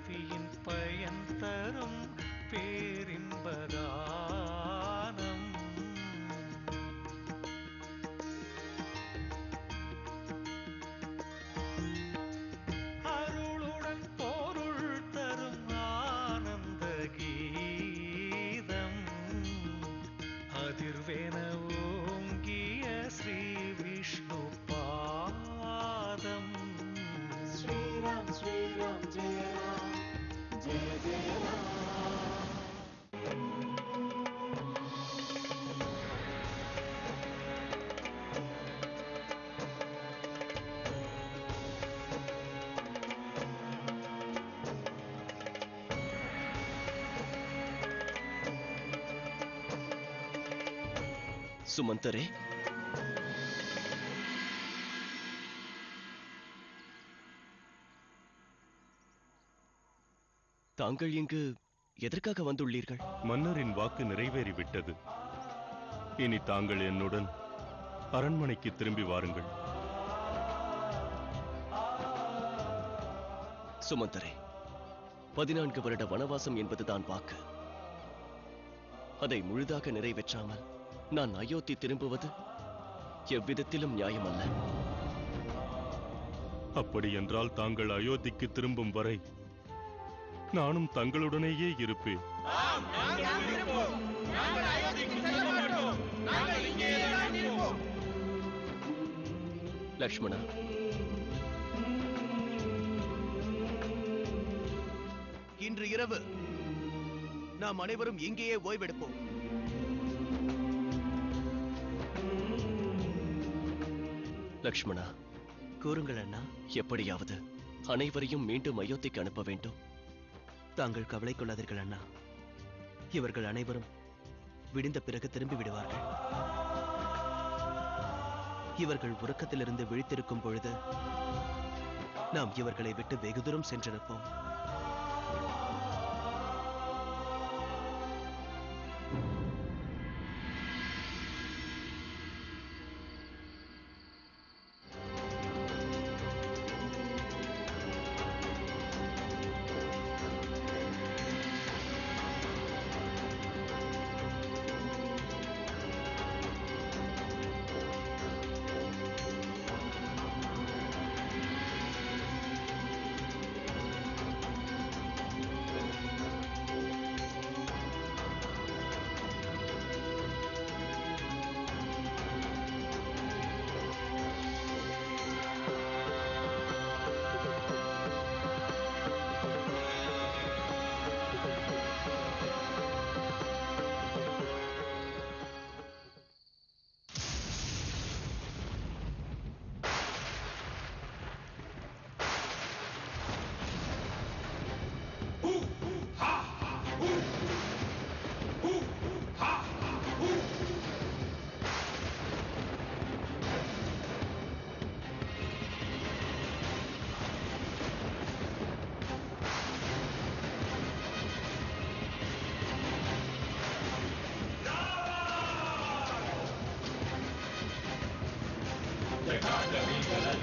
பிறவியின் பயன் தரும் பேரின்பகானம். அருளுடன் பொருள் தரும் ஆனந்த கீதம். அதிர்வேன ஓங்கிய ஸ்ரீ விஷ்ணு பாதம். ஸ்ரீராம் ஸ்ரீராம் ஜெய ராம் ஜெய ஜெய ராம். சுமந்தரே, தாங்கள் இங்கு எதற்காக வந்துள்ளீர்கள்? மன்னரின் வாக்கு நிறைவேறிவிட்டது. இனி தாங்கள் என்னுடன் அரண்மனைக்கு திரும்பி வாருங்கள். சுமந்தரே, 14 வருட வனவாசம் என்பதுதான் வாக்கு. அதை முழுதாக நிறைவேற்றாமல் நான் அயோத்தி திரும்புவது எவ்விதத்திலும் நியாயமல்ல. அப்படி என்றால் தாங்கள் அயோத்திக்கு திரும்பும் வரை நானும் தங்களுடனேயே இருப்பேன். லக்ஷ்மணா, இன்று இரவு நாம் அனைவரும் இங்கேயே ஓய்வெடுப்போம். லக்ஷ்மணா, கூறுங்கள் அண்ணா. எப்படியாவது அனைவரையும் மீண்டும் அயோத்திக்கு அனுப்ப வேண்டும். தாங்கள் கவலை கொள்ளாதீர்கள் அண்ணா. இவர்கள் அனைவரும் விடிந்த பிறகு திரும்பி விடுவார்கள். இவர்கள் உறக்கத்திலிருந்து விழித்திருக்கும் பொழுது நாம் இவர்களை விட்டு வெகு தூரம் சென்றிருப்போம்.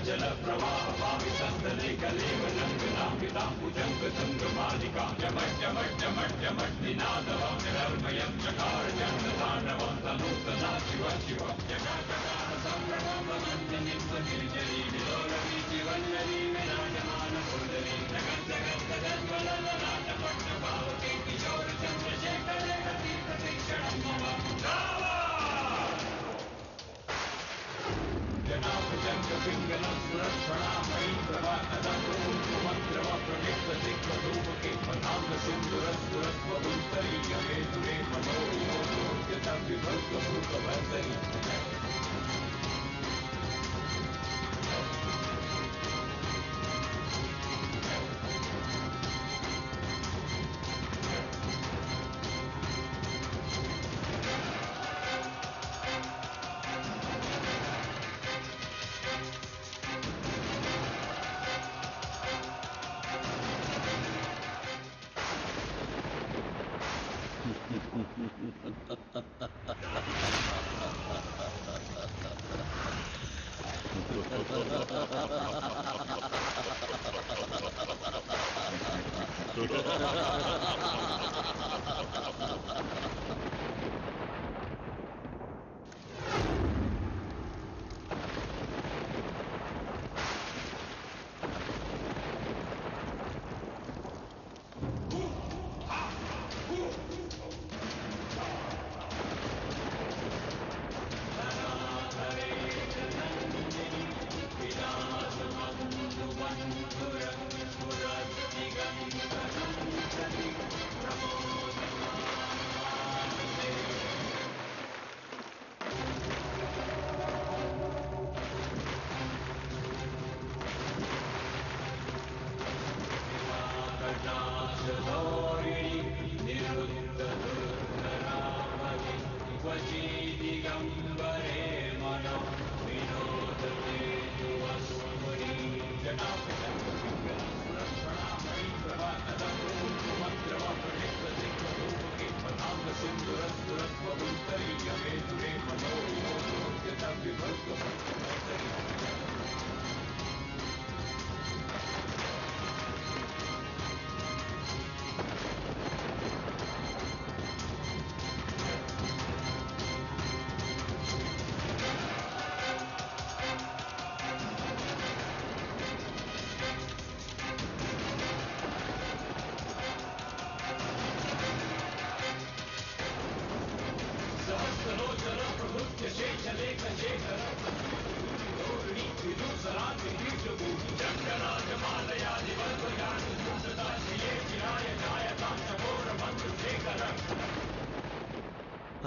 जल प्रवाह भावि संतले कलेव नंदनाभितांबुजंग संगमालिका जमट जमट जमट जमट निनादवं निर्मयं चकार चंद्रतांडवं तनूतना शिव शिव जगजगान संभ्रमं वन्दे गिरिजरी विलोलवी जीवन्नरी विराजमान भूधरी जगत जगत जगद्वलन नाटपट्ट भावके किशोर चंद्रशेखर गति प्रतीक्षणं मम जनाभुजंगपिंगलं सुरक्षणामयीं प्रभातदं मंत्रवप्रविक्तदिग्धरूपके पदांग सिन्दुरस्फुरस्वदुत्तरीयमे दुरे मनोविनोदोद्यतं विभक्तभूतभर्तरि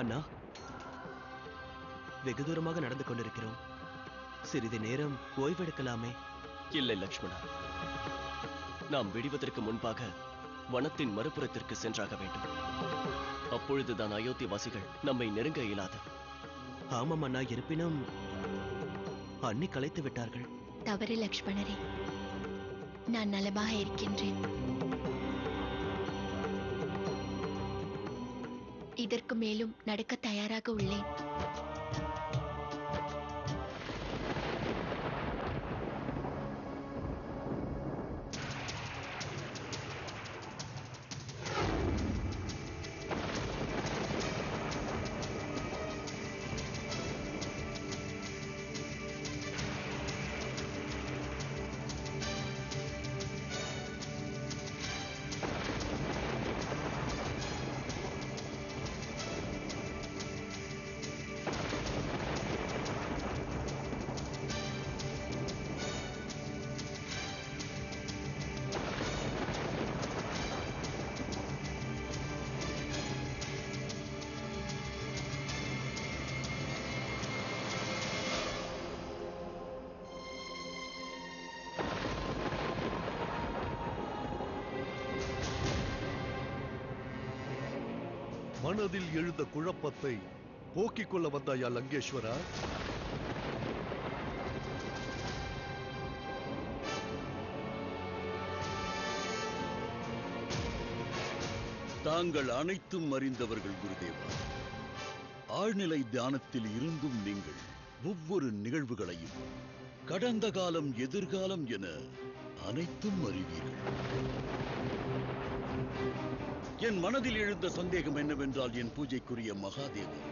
அண்ணா, வெகு தூரமாக நடந்து கொண்டிருக்கிறோம். சிறிது நேரம் ஓய்வெடுக்கலாமே. இல்லை லக்ஷ்மணா, நாம் விடிவதற்கு முன்பாக வனத்தின் மறுபுறத்திற்கு சென்றாக வேண்டும். அப்பொழுதுதான் அயோத்தி வாசிகள் நம்மை நெருங்க இயலாது. ஆமாம் அண்ணா, இருப்பினும் அண்ணி கலைத்து விட்டார்கள். தவறு லக்ஷ்மணரே, நான் நலமாக இருக்கின்றேன். இதற்கு மேலும் நடக்க தயாராக உள்ளேன். மனதில் எழுந்த குழப்பத்தை போக்கிக் கொள்ள வந்தாயா லங்கேஸ்வரா? தாங்கள் அனைத்தும் அறிந்தவர்கள் குருதேவா. ஆழ்நிலை தியானத்தில் இருந்தும் நீங்கள் ஒவ்வொரு நிகழ்வுகளையும் கடந்த காலம், எதிர்காலம் என அனைத்தும் அறிவீர்கள். என் மனதில் எழுந்த சந்தேகம் என்னவென்றால், என் பூஜைக்குரிய மகாதேவர்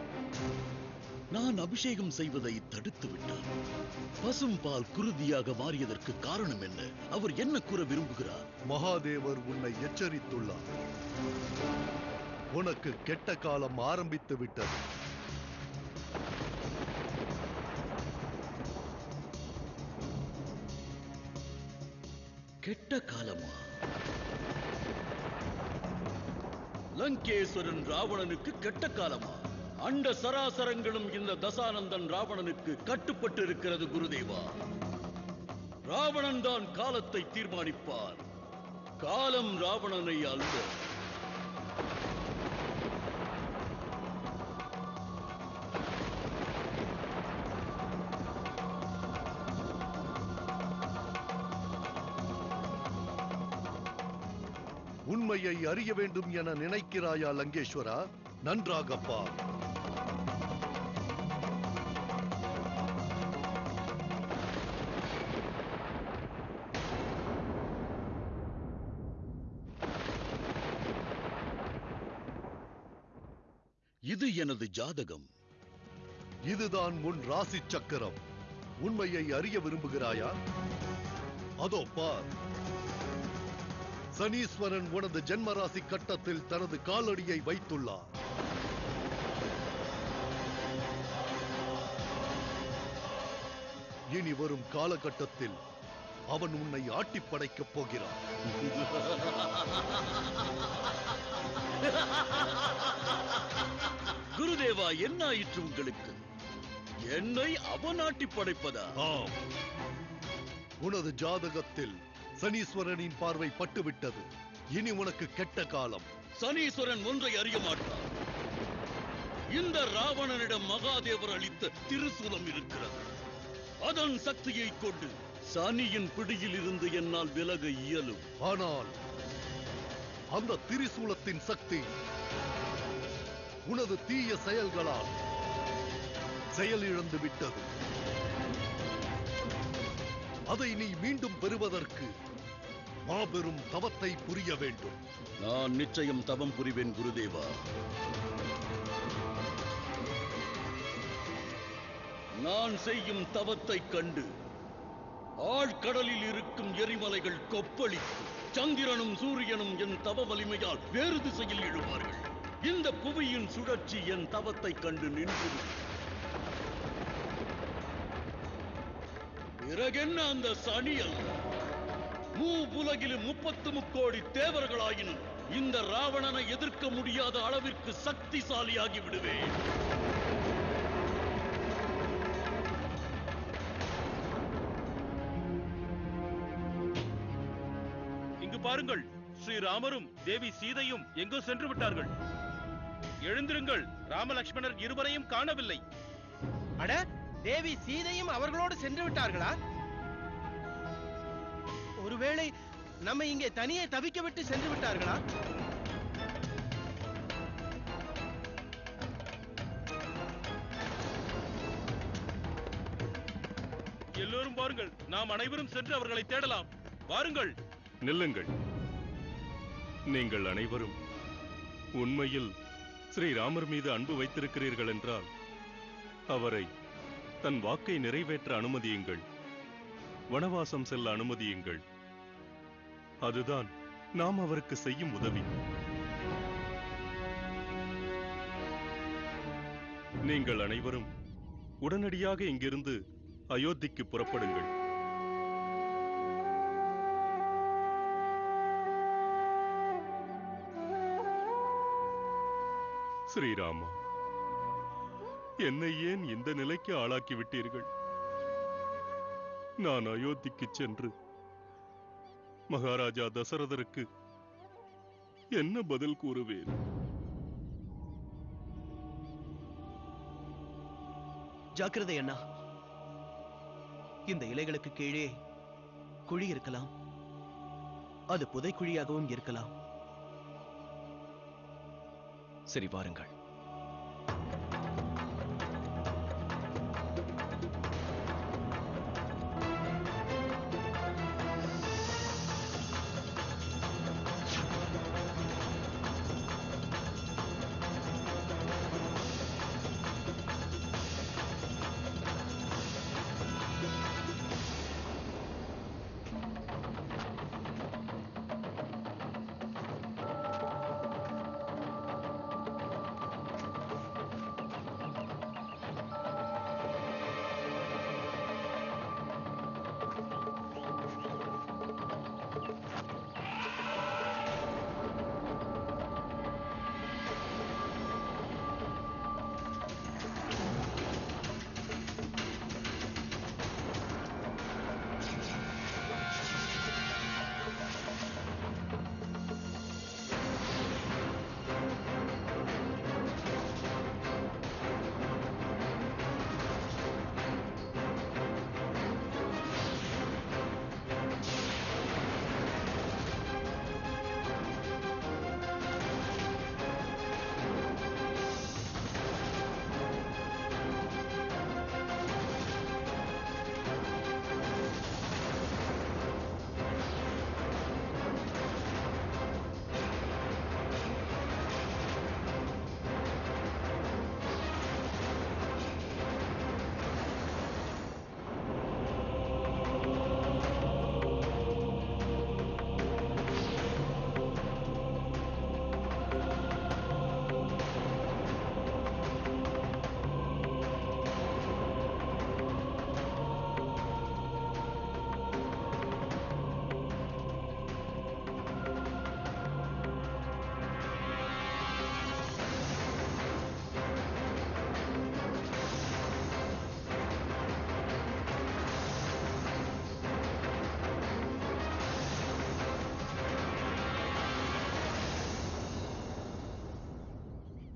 நான் அபிஷேகம் செய்வதை தடுத்து விட்டார். பசும் பால் குருதியாக மாறியதற்கு காரணம் என்ன? அவர் என்ன கூற விரும்புகிறார்? மகாதேவர் உன்னை எச்சரித்துள்ளார். உனக்கு கெட்ட காலம் ஆரம்பித்து விட்டது. கெட்ட காலமா? லங்கேஸ்வரன் ராவணனுக்கு கெட்ட காலமா? அண்ட சராசரங்களும் இந்த தசானந்தன் ராவணனுக்கு கட்டுப்பட்டு இருக்கிறது குருதேவா. ராவணன் தான் காலத்தை தீர்மானிப்பார், காலம் ராவணனை அல்ல. உண்மையை அறிய வேண்டும் என நினைக்கிறாயா லங்கேஸ்வரா? நன்றாகப்பா. இது எனது ஜாதகம். இதுதான் உன் ராசி சக்கரம். உண்மையை அறிய விரும்புகிறாயா? அதோ பார். சனீஸ்வரன் உனது ஜென்மராசி கட்டத்தில் தனது காலடியை வைத்துள்ளார். இனி வரும் காலகட்டத்தில் அவன் உன்னை ஆட்டி படைக்கப் போகிறான். குருதேவா, என்ன ஆயிற்று உங்களுக்கு? என்னை அவன் ஆட்டி படைப்பதா? ஆம், உனது ஜாதகத்தில் சனீஸ்வரனின் பார்வை பட்டுவிட்டது. இனி உனக்கு கெட்ட காலம். சனீஸ்வரன் ஒன்றை அறிய மாட்டான். இந்த ராவணனிடம் மகாதேவர் அளித்த திருசூலம் இருக்கிறது. அதன் சக்தியை கொண்டு சனியின் பிடியில் இருந்து என்னால் விலக இயலும். ஆனால் அந்த திரிசூலத்தின் சக்தி உனது தீய செயல்களால் செயலிழந்து விட்டது. அதை நீ மீண்டும் பெறுவதற்கு மாபெரும் தவத்தை புரிய வேண்டும். நான் நிச்சயம் தவம் புரிவேன் குருதேவா. நான் செய்யும் தவத்தை கண்டு ஆழ்கடலில் இருக்கும் எரிமலைகள் கொப்பளித்து சந்திரனும் சூரியனும் என் தவ வலிமையால் வேறு திசையில் எழுவார்கள். இந்த புவியின் சுழற்சி என் தவத்தை கண்டு நின்று பிறகென்ன அந்த சனி அல்ல, மூவுலகிலும் 33 கோடி தேவர்களாயினும் இந்த ராவணனை எதிர்க்க முடியாத அளவிற்கு சக்திசாலியாகி விடுவேன். இங்கு பாருங்கள், ஸ்ரீராமரும் தேவி சீதையும் எங்கோ சென்று விட்டார்கள். எழுந்திருங்கள், ராமலக்ஷ்மணர் இருவரையும் காணவில்லை. அட, தேவி சீதையும் அவர்களோடு சென்று விட்டார்களா? ஒருவேளை நம்ம இங்கே தனியே தவிக்க விட்டு சென்று விட்டார்களா? எல்லோரும் பாருங்கள், நாம் அனைவரும் சென்று அவர்களை தேடலாம். வாருங்கள். நில்லுங்கள். நீங்கள் அனைவரும் உண்மையில் ஸ்ரீராமர் மீது அன்பு வைத்திருக்கிறீர்கள் என்றால் அவரை தன் வாக்கை நிறைவேற்ற அனுமதியுங்கள். வனவாசம் செல்ல அனுமதியுங்கள். அதுதான் நாம் அவருக்கு செய்யும் உதவி. நீங்கள் அனைவரும் உடனடியாக இங்கிருந்து அயோத்திக்கு புறப்படுங்கள். ஸ்ரீராமா, என்னை ஏன் இந்த நிலைக்கு ஆளாக்கி விட்டீர்கள்? நான் அயோத்திக்கு சென்று மகாராஜா தசரதருக்கு என்ன பதில் கூறுவேன்? ஜாக்கிரதை அண்ணா. இந்த இலைகளுக்கு கீழே குழி இருக்கலாம். அது புதைக்குழியாகவும் இருக்கலாம். சரி, வாருங்கள்.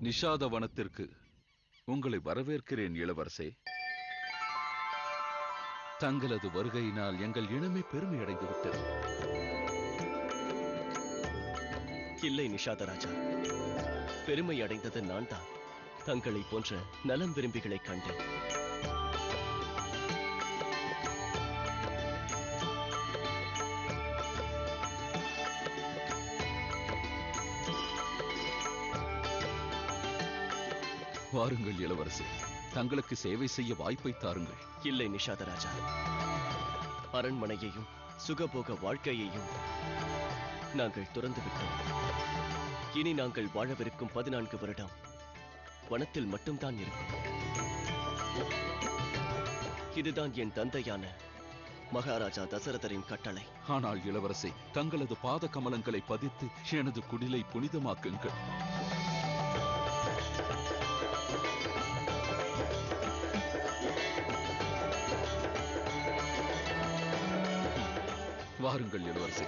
நிஷாத வனத்திற்கு உங்களை வரவேற்கிறேன் இளவரசே. தங்களது வருகையினால் எங்கள் இனமே பெருமை அடைந்து விட்டது. இல்லை நிஷாத ராஜா, பெருமை அடைந்தது நான் தான். தங்களை போன்ற நலம் விரும்பிகளை கண்டேன். வாருங்கள் இளவரசே, தங்களுக்கு சேவை செய்ய வாய்ப்பை தாருங்கள். இல்லை நிஷாத ராஜா, அரண்மனையையும் சுகபோக வாழ்க்கையையும் நாங்கள் துறந்து விட்டோம். இனி நாங்கள் வாழவிருக்கும் 14 வருடம் வனத்தில் மட்டும்தான் இருக்கும். இதுதான் என் தந்தையான மகாராஜா தசரதரின் கட்டளை. ஆனால் இளவரசே, தங்களது பாத கமலங்களை பதித்து எனது குடிலை புனிதமாக்குங்கள். வாருங்கள் இளவரசே.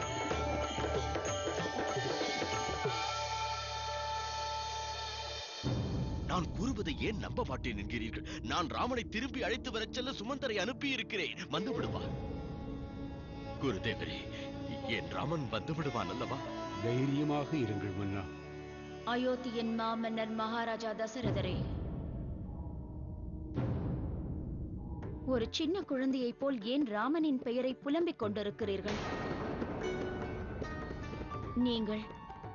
நான் கூறுவதை ஏன் நம்ப மாட்டேன் என்கிறீர்கள்? நான் ராமனை திரும்பி அழைத்து வரச் செல்ல சுமந்தரை அனுப்பி இருக்கிறேன். வந்து விடுவான். குருதேவரே, என் ராமன் வந்து விடுவான் அல்லவா? தைரியமாக இருங்கள் மன்னா. அயோத்தியின் மாமன்னர் மகாராஜா தசரதரே, ஒரு சின்ன குழந்தையைப் போல் ஏன் ராமனின் பெயரை புலம்பிக் கொண்டிருக்கிறீர்கள்? நீங்கள்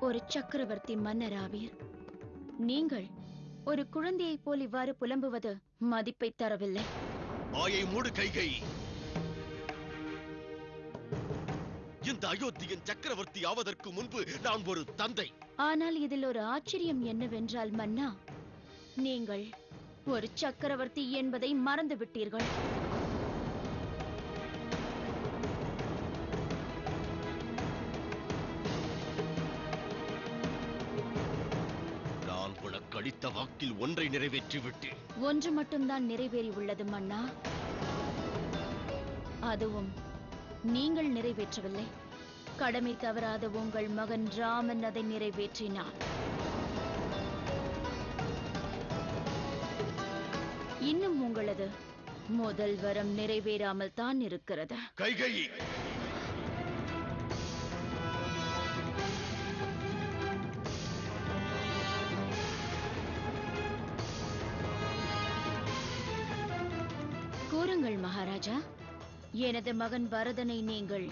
ஒரு சக்கரவர்த்தி மன்னராவீர். நீங்கள் ஒரு குழந்தையைப் போல் இவ்வாறு புலம்புவது மதிப்பை தரவில்லை. வாயை மூடு கைகை. இந்த அயோத்தியின் சக்கரவர்த்தி ஆவதற்கு முன்பு நான் ஒரு தந்தை. ஆனால் இதில் ஒரு ஆச்சரியம் என்னவென்றால் மன்னா, நீங்கள் ஒரு சக்கரவர்த்தி என்பதை மறந்து விட்டீர்கள். நான் உனக்கு அளித்த வாக்கில் ஒன்றை நிறைவேற்றி விட்டேன். ஒன்று மட்டும்தான் நிறைவேறி உள்ளது மன்னா. அதுவும் நீங்கள் நிறைவேற்றவில்லை. கடமை தவறாத உங்கள் மகன் ராமன் அதை நிறைவேற்றினார். இன்னும் உங்களது முதல் வரம் நிறைவேறாமல் தான் இருக்கிறது. கைகை, கூறுங்கள் மகாராஜா, எனது மகன் பரதனை நீங்கள்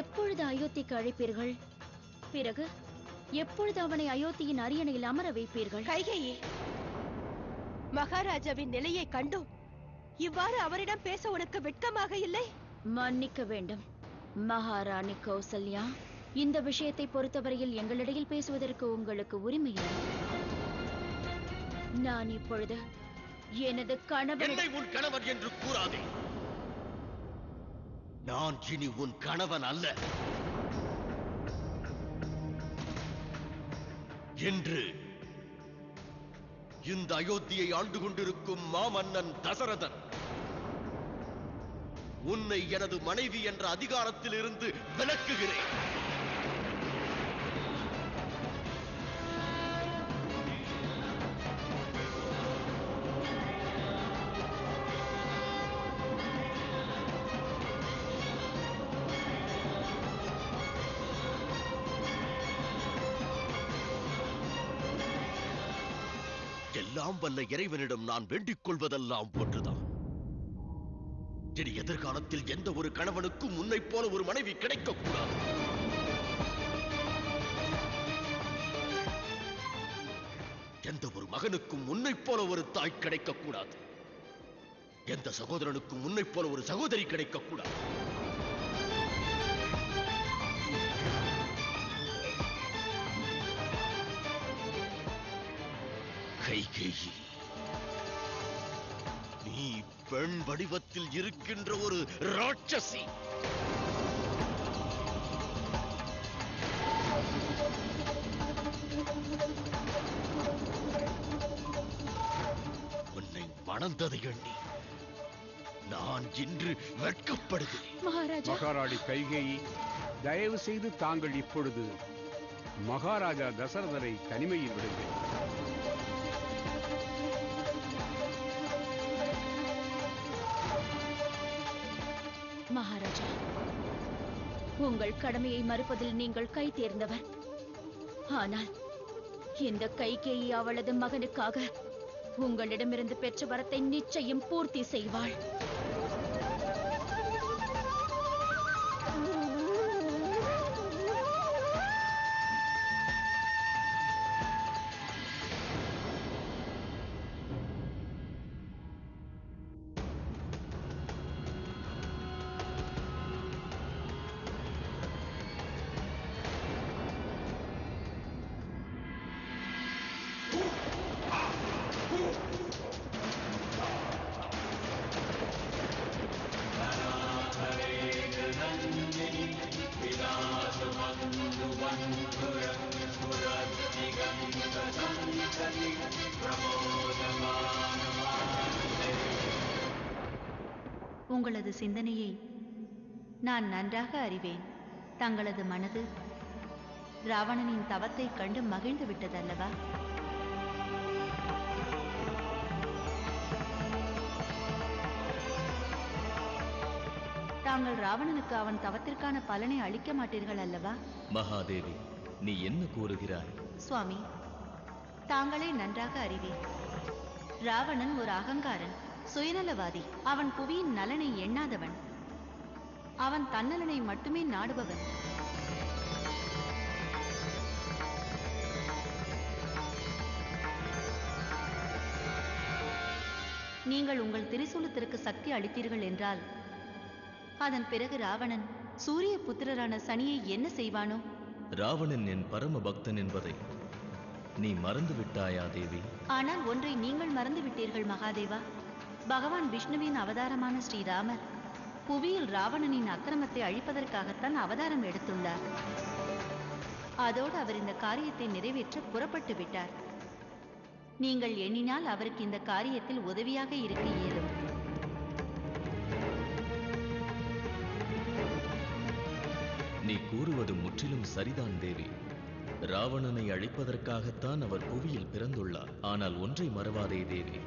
எப்பொழுது அயோத்திக்கு அழைப்பீர்கள்? பிறகு எப்பொழுது அவனை அயோத்தியின் அரியணையில் அமர வைப்பீர்கள்? கைகையே, மகாராஜாவின் நிலையை கண்டோம். இவ்வாறு அவரிடம் பேச உனக்கு வெட்கமாக இல்லை? மன்னிக்க வேண்டும் மகாராணி கௌசல்யா. இந்த விஷயத்தை பொறுத்தவரையில் எங்களிடையில் பேசுவதற்கு உங்களுக்கு உரிமை இல்லை. நான் இப்பொழுது எனது கணவன்... என்னை உன் கணவன் என்று கூறாதே. நான் இனி உன் கணவன் அல்ல. என்று இந்த அயோத்தியை ஆண்டு கொண்டிருக்கும் மாமன்னன் தசரதன் உன்னை எனது மனைவி என்ற அதிகாரத்தில் இருந்து விலக்குகிறேன். எல்லாம் வல்ல இறைவனிடம் நான் வேண்டிக் கொள்வதெல்லாம் ஒன்றுதான். இனி எதிர்காலத்தில் எந்த ஒரு கணவனுக்கும் உன்னைப் போல ஒரு மனைவி கிடைக்கக்கூடாது. எந்த ஒரு மகனுக்கும் உன்னைப் போல ஒரு தாய் கிடைக்கக்கூடாது. எந்த சகோதரனுக்கும் உன்னைப் போல ஒரு சகோதரி கிடைக்கக்கூடாது. கைகேயி, நீ பெண் வடிவத்தில் இருக்கின்ற ஒரு ராட்சசி. உன்னை மணந்ததை எண்ணி நான் இன்று வெட்கப்படுகிறேன். மகாராணி கைகேயி, தயவு செய்து தாங்கள் இப்பொழுது மகாராஜா தசரதரை தனிமையில் விடுங்கள். உங்கள் கடமையை மறுப்பதில் நீங்கள் கை தேர்ந்தவர். ஆனால் இந்த கைகேயி அவளது மகனுக்காக உங்களிடமிருந்து பெற்ற வரத்தை நிச்சயம் பூர்த்தி செய்வாள். உங்களது சிந்தனையை நான் நன்றாக அறிவேன். தங்களது மனது ராவணனின் தவத்தைக் கண்டு மகிழ்ந்து விட்டதல்லவா? தாங்கள் ராவணனுக்கு அவன் தவத்திற்கான பலனை அளிக்க மாட்டீர்கள் அல்லவா? மகாதேவி, நீ என்ன கூறுகிறாய்? சுவாமி, தாங்களே நன்றாக அறிவீர். ராவணன் ஒரு அகங்காரன், சுயநலவாதி. அவன் புவியின் நலனை எண்ணாதவன். அவன் தன்னலனை மட்டுமே நாடுபவன். நீங்கள் உங்கள் திரிசூலத்திற்கு சக்தி அளித்தீர்கள் என்றால் அதன் பிறகு ராவணன் சூரிய புத்திரரான சனியை என்ன செய்வானோ? ராவணன் என் பரம பக்தன் என்பதை நீ மறந்து விட்டாயா தேவி? ஆனால் ஒன்றை நீங்கள் மறந்து விட்டீர்கள் மகாதேவா. பகவான் விஷ்ணுவின் அவதாரமான ஸ்ரீராமர் புவியில் ராவணனின் அக்கிரமத்தை அழிப்பதற்காகத்தான் அவதாரம் எடுத்துள்ளார். அதோடு அவர் இந்த காரியத்தை நிறைவேற்ற புறப்பட்டு விட்டார். நீங்கள் எண்ணினால் அவருக்கு இந்த காரியத்தில் உதவியாக இருக்க இயலும். நீ கூறுவது முற்றிலும் சரிதான் தேவி. ராவணனை அழிப்பதற்காகத்தான் அவர் புவியில் பிறந்துள்ளார். ஆனால் ஒன்றை மறவாதே தேவி,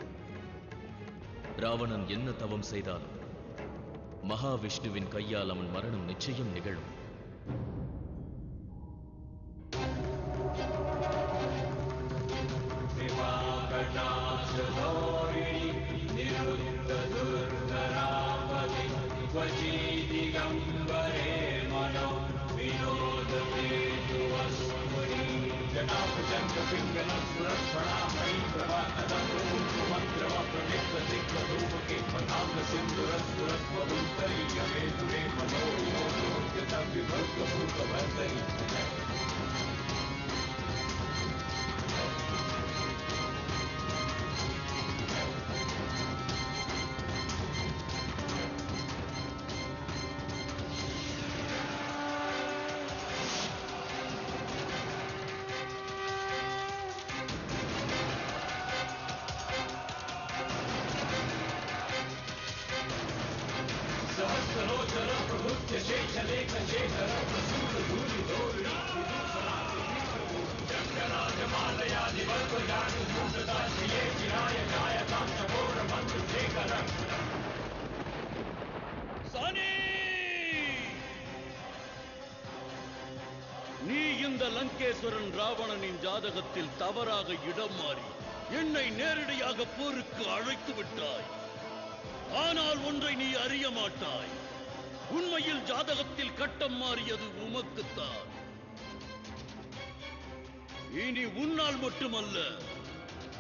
ராவணன் என்ன தவம் செய்தாலும் மகாவிஷ்ணுவின் கையால் அவன் மரணம் நிச்சயம் நிகழும். நீ இந்த லங்கேஸ்வரன் ராவணனின் ஜாதகத்தில் தவறாக இடம் மாறி என்னை நேரடியாக போருக்கு அழைத்து விட்டாய். ஆனால் ஒன்றை நீ அறிய மாட்டாய். உண்மையில் ஜாதகத்தில் கட்டம் மாறியது உமக்குத்தான். இனி உன்னால் மட்டுமல்ல,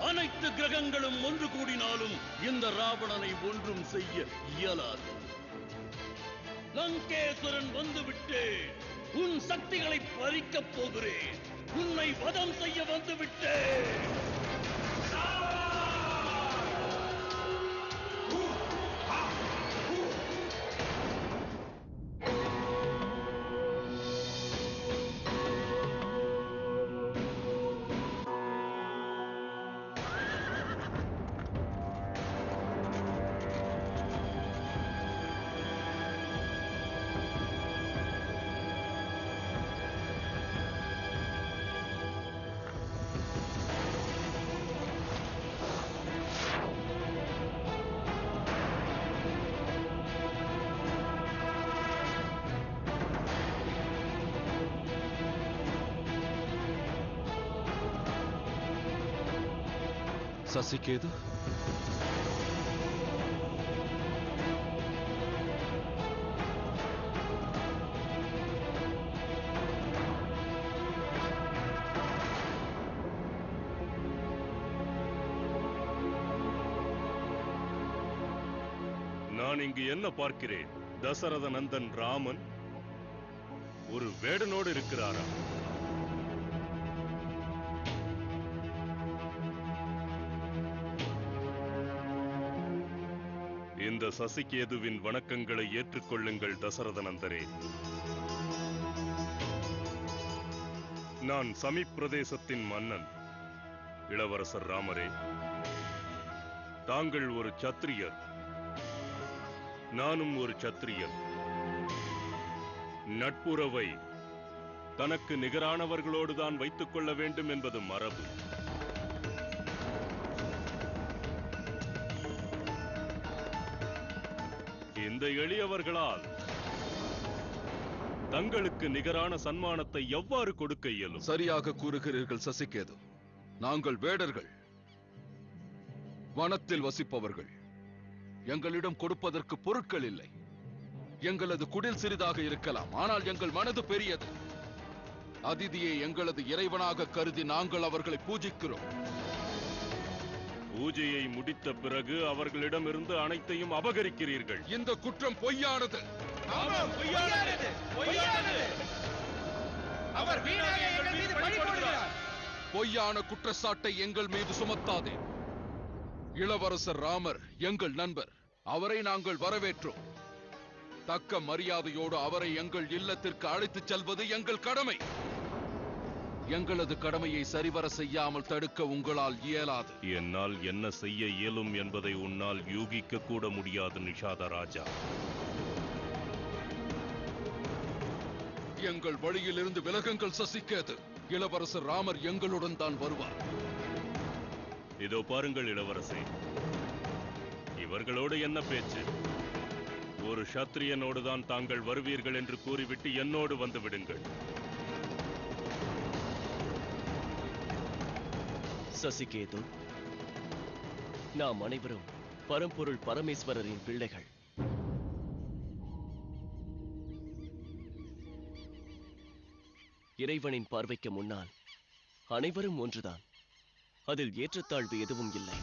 அனைத்து கிரகங்களும் ஒன்று கூடினாலும் இந்த ராவணனை ஒன்றும் செய்ய இயலாது. லங்கேஸ்வரன் வந்துவிட்டேன். உன் சக்திகளை பறிக்கப் போகிறேன். உன்னை வதம் செய்ய வந்துவிட்டேன். சசிகேது, நான் இங்கு என்ன பார்க்கிறேன்? தசரத நந்தன் ராமன் ஒரு வேடனோடு இருக்கிறாரா? இந்த சசிகேதுவின் வணக்கங்களை ஏற்றுக்கொள்ளுங்கள் தசரத நந்தரே. நான் சமீப் பிரதேசத்தின் மன்னன் இளவரசர் ராமரே. தாங்கள் ஒரு சத்திரியர், நானும் ஒரு சத்திரியன். நட்புறவை தனக்கு நிகரானவர்களோடுதான் வைத்துக் கொள்ள வேண்டும் என்பது மரபு. இந்த எளியவர்களால் தங்களுக்கு நிகரான சன்மானத்தை எவ்வாறு கொடுக்க இயலும்? சரியாக கூறுகிறீர்கள் சசிகேது. நாங்கள் வேடர்கள், வனத்தில் வசிப்பவர்கள். எங்களிடம் கொடுப்பதற்கு பொருட்கள் இல்லை. எங்களது குடில் சிறிதாக இருக்கலாம், ஆனால் எங்கள் மனது பெரியது. அதிதியை எங்களது இறைவனாக கருதி நாங்கள் அவர்களை பூஜிக்கிறோம். பூஜையை முடித்த பிறகு அவர்களிடமிருந்து அனைத்தையும் அபகரிக்கிறீர்கள். இந்த குற்றம் பொய்யானது. பொய்யான குற்றச்சாட்டை எங்கள் மீது சுமத்தாதே. இளவரசர் ராமர் எங்கள் நண்பர். அவரை நாங்கள் வரவேற்றோம். தக்க மரியாதையோடு அவரை எங்கள் இல்லத்திற்கு அழைத்துச் செல்வது எங்கள் கடமை. எங்களது கடமையை சரிவர செய்யாமல் தடுக்க உங்களால் இயலாது. என்னால் என்ன செய்ய இயலும் என்பதை உன்னால் யூகிக்க கூட முடியாது நிஷாத ராஜா. எங்கள் வழியிலிருந்து விலகுங்கள் சசிகேது. இளவரசர் ராமர் எங்களுடன் தான் வருவார். இதோ பாருங்கள் இளவரசே, இவர்களோடு என்ன பேச்சு? ஒரு சத்திரியனோடு தான் தாங்கள் வருவீர்கள் என்று கூறிவிட்டு என்னோடு வந்து விடுங்கள். சசிகேது, நாம் அனைவரும் பரம்பொருள் பரமேஸ்வரரின் பிள்ளைகள். இறைவனின் பார்வைக்கு முன்னால் அனைவரும் ஒன்றுதான். அதில் ஏற்றத்தாழ்வு எதுவும் இல்லை.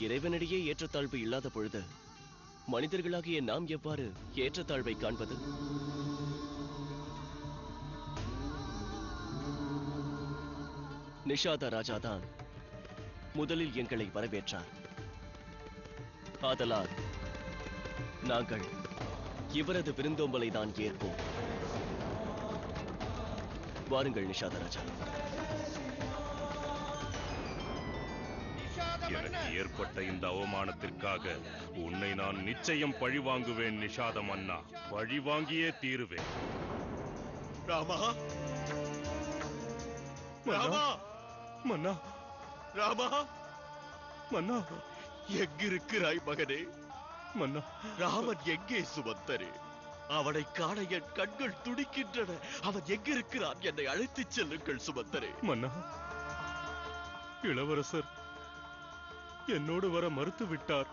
இறைவனிடையே ஏற்றத்தாழ்வு இல்லாத பொழுது மனிதர்களாகிய நாம் எவ்வாறு ஏற்றத்தாழ்வை காண்பது? நிஷாத ராஜாதான் முதலில் எங்களை வரவேற்றார். ஆதலால் நாங்கள் இவரது விருந்தோம்பலை தான் ஏற்போம். வாருங்கள் நிஷாத ராஜா. எனக்கு ஏற்பட்ட இந்த அவமானத்திற்காக உன்னை நான் நிச்சயம் பழி வாங்குவேன் நிஷாத மன்னா. பழி வாங்கியே தீருவேன். ராமா, ராமா, மன்னா, ராமா, மன்னா, எங்கிருக்கிறாய் மகனே? மன்னா, ராமன் எங்கே சுமந்தரே? அவனை காண என் கண்கள் துடிக்கின்றன. அவன் எங்கிருக்கிறான்? என்னை அழைத்துச் செல்லுங்கள் சுமந்தரே. மன்னா, இளவரசர் என்னோடு வர மறுத்து விட்டார்.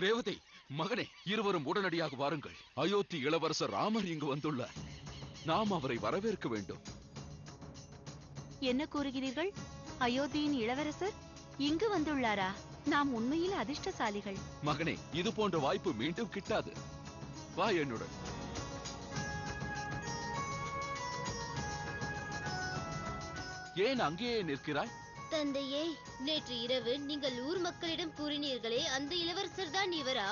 ரேவதி, மகனே, இருவரும் உடனடியாக வாருங்கள். அயோத்தி இளவரசர் ராமர் இங்கு வந்துள்ளார். நாம் அவரை வரவேற்க வேண்டும். என்ன கூறுகிறீர்கள்? அயோத்தியின் இளவரசர் இங்கு வந்துள்ளாரா? நாம் உண்மையில் அதிர்ஷ்டசாலிகள். மகனே, இது போன்ற வாய்ப்பு மீண்டும் கிட்டாது. வா என்னுடன். ஏன் அங்கேயே நிற்கிறாய்? தந்தையே, நேற்று இரவு நீங்கள் ஊர் மக்களிடம் கூறினீர்களே, அந்த இளவரசர் தான் இவரா?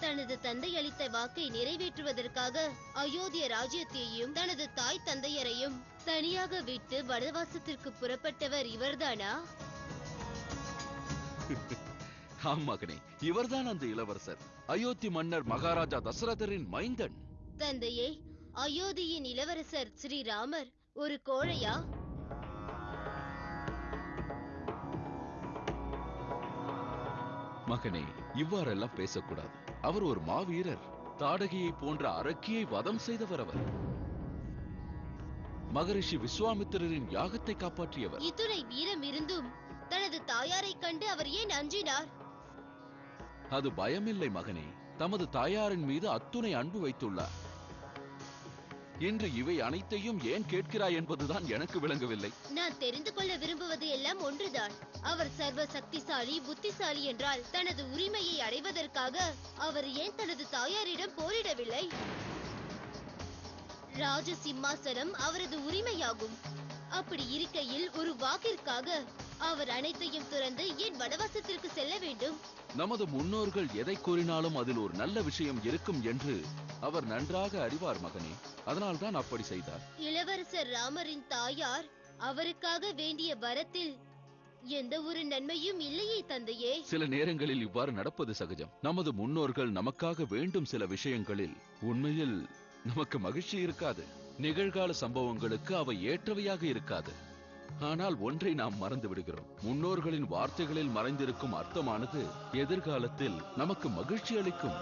தனது தந்தை அளித்த வாக்கை நிறைவேற்றுவதற்காக அயோத்திய ராஜ்யத்தையும் தனது தாய் தந்தையரையும் தனியாக விட்டு வனவாசத்திற்கு புறப்பட்டவர் இவர்தானா? ஆம் மகனே, இவர்தான் அந்த இளவரசர். அயோத்தி மன்னர் மகாராஜா தசரதரின் மைந்தன். தந்தையே, அயோத்தியின் இளவரசர் ஸ்ரீராமர் ஒரு கோழையா? மகனே, இவ்வாறெல்லாம் பேசக்கூடாது. அவர் ஒரு மாவீரர். தாடகையை போன்ற அரக்கியை வதம் செய்தவர் அவர். மகரிஷி விஸ்வாமித்திரரின் யாகத்தை காப்பாற்றியவர். இத்துணை வீரம் இருந்தும் தனது தாயாரை கண்டு அவர் ஏன் அஞ்சினார்? அது பயமில்லை மகனே. தமது தாயாரின் மீது அத்துணை அன்பு வைத்துள்ளார். இன்று இவை அனைத்தையும் ஏன் கேட்கிறாய் என்பதுதான் எனக்கு விளங்கவில்லை. நான் தெரிந்து கொள்ள விரும்புவது எல்லாம் ஒன்றுதான். அவர் சர்வ சக்திசாலி, புத்திசாலி என்றால் தனது உரிமையை அடைவதற்காக அவர் ஏன் தனது தாயாரிடம் போரிடவில்லை? ராஜ சிம்மாசனம் அவரது உரிமையாகும். அப்படி இருக்கையில் ஒரு வாக்கிற்காக அவர் அனைத்தையும் துறந்து ஏன் வனவாசத்திற்கு செல்ல வேண்டும்? நமது முன்னோர்கள் எதை கூறினாலும் அதில் ஒரு நல்ல விஷயம் இருக்கும் என்று அவர் நன்றாக அறிவார் மகனே. அதனால்தான் அப்படி செய்தார். இளவரசர் ராமரின் தாயார் அவருக்காக வேண்டிய வரத்தில் எந்த ஒரு நன்மையும் இல்லையே தந்தையே. சில நேரங்களில் இவ்வாறு நடப்பது சகஜம். நமது முன்னோர்கள் நமக்காக வேண்டும் சில விஷயங்களில் உண்மையில் நமக்கு மகிழ்ச்சி இருக்காது. நிகழ்கால சம்பவங்களுக்கு அவை ஏற்றவையாக இருக்காது. ஆனால் ஒன்றை நாம் மறந்து விடுகிறோம். முன்னோர்களின் வார்த்தைகளில் மறைந்திருக்கும் அர்த்தமானது எதிர்காலத்தில் நமக்கு மகிழ்ச்சி அளிக்கும்.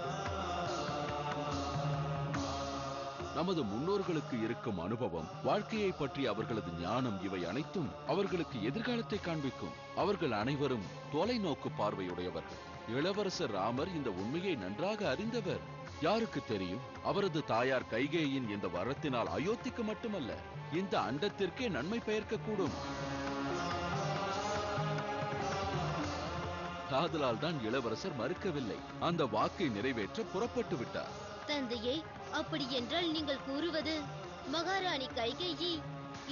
நமது முன்னோர்களுக்கு இருக்கும் அனுபவம், வாழ்க்கையை பற்றி அவர்களது ஞானம், இவை அனைத்தும் அவர்களுக்கு எதிர்காலத்தை காண்பிக்கும். அவர்கள் அனைவரும் தொலைநோக்கு பார்வையுடையவர்கள். இளவரசர் ராமர் இந்த உண்மையை நன்றாக அறிந்தவர். யாருக்கு தெரியும், அவரது தாயார் கைகேயின் இந்த வரத்தினால் அயோத்திக்கு மட்டுமல்ல, இந்த அண்டத்திற்கே நன்மை பெயர்க்க கூடும். காதலால் தான் இளவரசர் மறுக்கவில்லை. அந்த வாக்கை நிறைவேற்ற புறப்பட்டு விட்டார். தந்தையே, அப்படி என்றால் நீங்கள் கூறுவது மகாராணி கைகேயி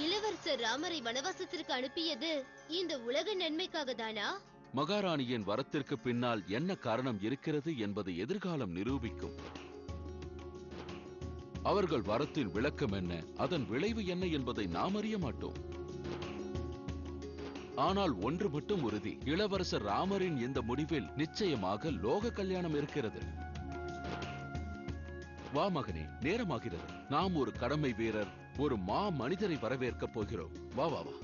இளவரசர் ராமரை வனவாசத்திற்கு அனுப்பியது இந்த உலக நன்மைக்காக தானா? மகாராணியின் வரத்திற்கு பின்னால் என்ன காரணம் இருக்கிறது என்பது எதிர்காலம் நிரூபிக்கும். அவர்கள் வரத்தின் விளக்கம் என்ன, அதன் விளைவு என்ன என்பதை நாம் அறிய மாட்டோம். ஆனால் ஒன்று மட்டும் உறுதி, இளவரசர் ராமரின் இந்த முடிவில் நிச்சயமாக லோக கல்யாணம் இருக்கிறது. வா மகனே, நேரமாகிறது. நாம் ஒரு கடமை வீரர், ஒரு மா மனிதரை வரவேற்கப் போகிறோம். வா வா வா.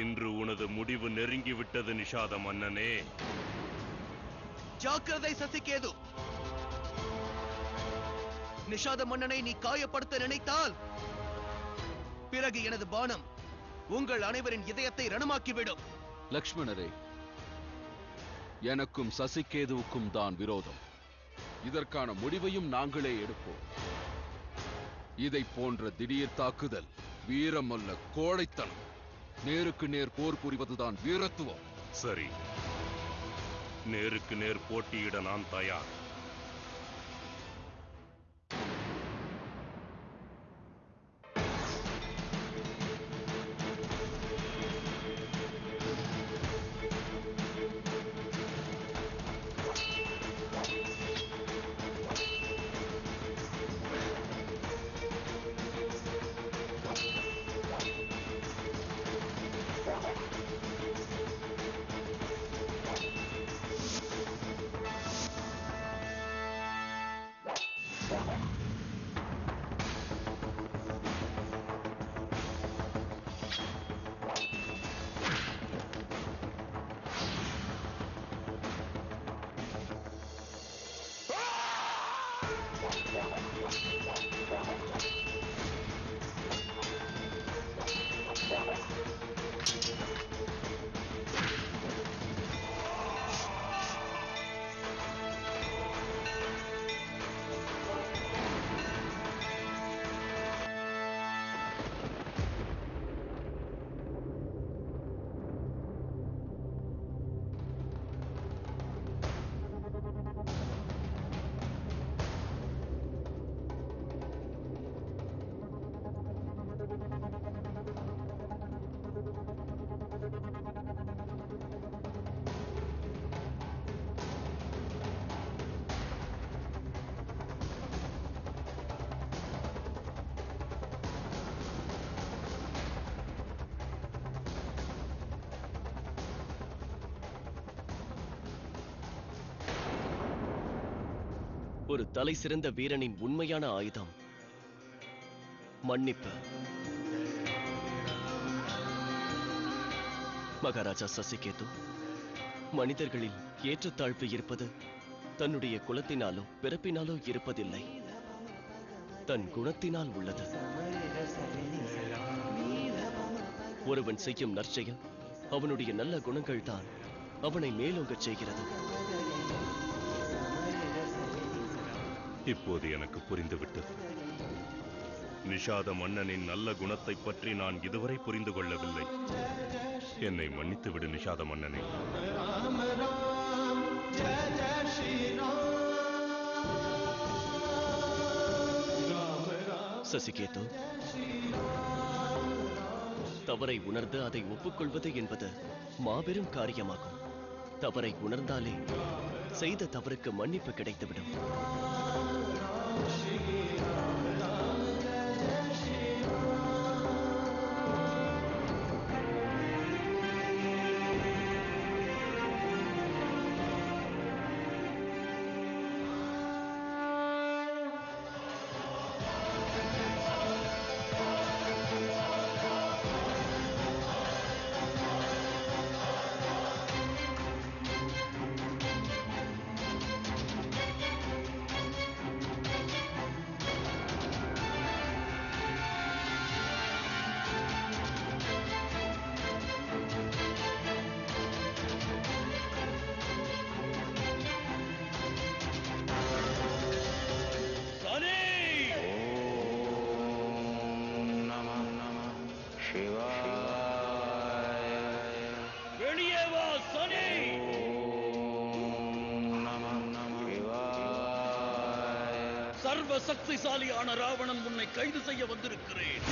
இன்று உனது முடிவு நெருங்கிவிட்டது நிஷாத மன்னனே. ஜாக்கிரதை சசிகேது. நிஷாத மன்னனை நீ காயப்படுத்த நினைத்தால் பிறகு எனது பானம் உங்கள் அனைவரின் இதயத்தை ரணமாக்கிவிடும். லக்ஷ்மணரே, எனக்கும் சசிகேதுவுக்கும் தான் விரோதம். இதற்கான முடிவையும் நாங்களே எடுப்போம். இதை போன்ற திடீர் தாக்குதல் வீரம் அல்ல, கோழைத்தனம். நேருக்கு நேர் போர் புரிவதுதான் வீரத்துவம். சரி, நேருக்கு நேர் போட்டியிட நான் தயார். ஒரு தலை சிறந்த வீரனின் உண்மையான ஆயுதம் மன்னிப்பு. மகாராஜா சசிகேது, மனிதர்களில் ஏற்றத்தாழ்வு இருப்பது தன்னுடைய குலத்தினாலோ பிறப்பினாலோ இருப்பதில்லை, தன் குணத்தினால் உள்ளது. ஒருவன் செய்யும் நற்செயல், அவனுடைய நல்ல குணங்கள் தான் அவனை மேலோங்கச் செய்கிறது. இப்போது எனக்கு புரிந்துவிட்டது. நிஷாத மன்னனின் நல்ல குணத்தை பற்றி நான் இதுவரை புரிந்து கொள்ளவில்லை. என்னை மன்னித்து விடு நிஷாத மன்னனே. சசிகேது, தவறை உணர்ந்து அதை ஒப்புக்கொள்வது என்பது மாபெரும் காரியமாகும். தவறை உணர்ந்தாலே செய்த தவறுக்கு மன்னிப்பு கிடைத்துவிடும். வெளியே வா சனி! சர்வ சக்திசாலியான ராவணன் உன்னை கைது செய்ய வந்திருக்கிறேன்.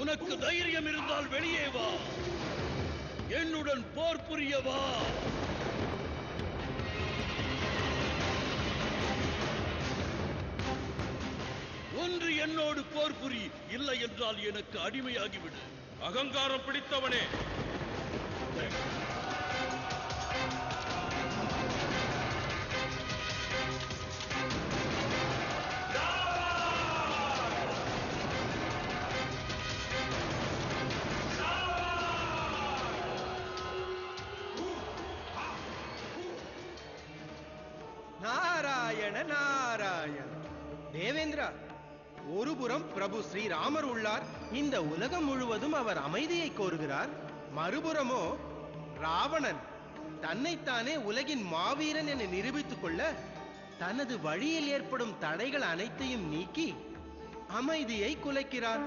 உனக்கு தைரியம் இருந்தால் வெளியே வா, என்னுடன் போர் புரிய வா. ஒன்று என்னோடு போர் புரி, இல்லை என்றால் எனக்கு அடிமையாகிவிடு. அகங்காரம் பிடித்தவனே, நாராயண நாராயண. தேவேந்திரா, ஒருபுறம் பிரபு ஸ்ரீராமர் உள்ளார், இந்த உலகம் முழுவதும் அவர் அமைதியை கோருகிறார். மறுபுறமோ ராவணன் தன்னைத்தானே உலகின் மாவீரன் என நிரூபித்துக் கொள்ள தனது வழியில் ஏற்படும் தடைகள் அனைத்தையும் நீக்கி அமைதியை குலைக்கிறார்.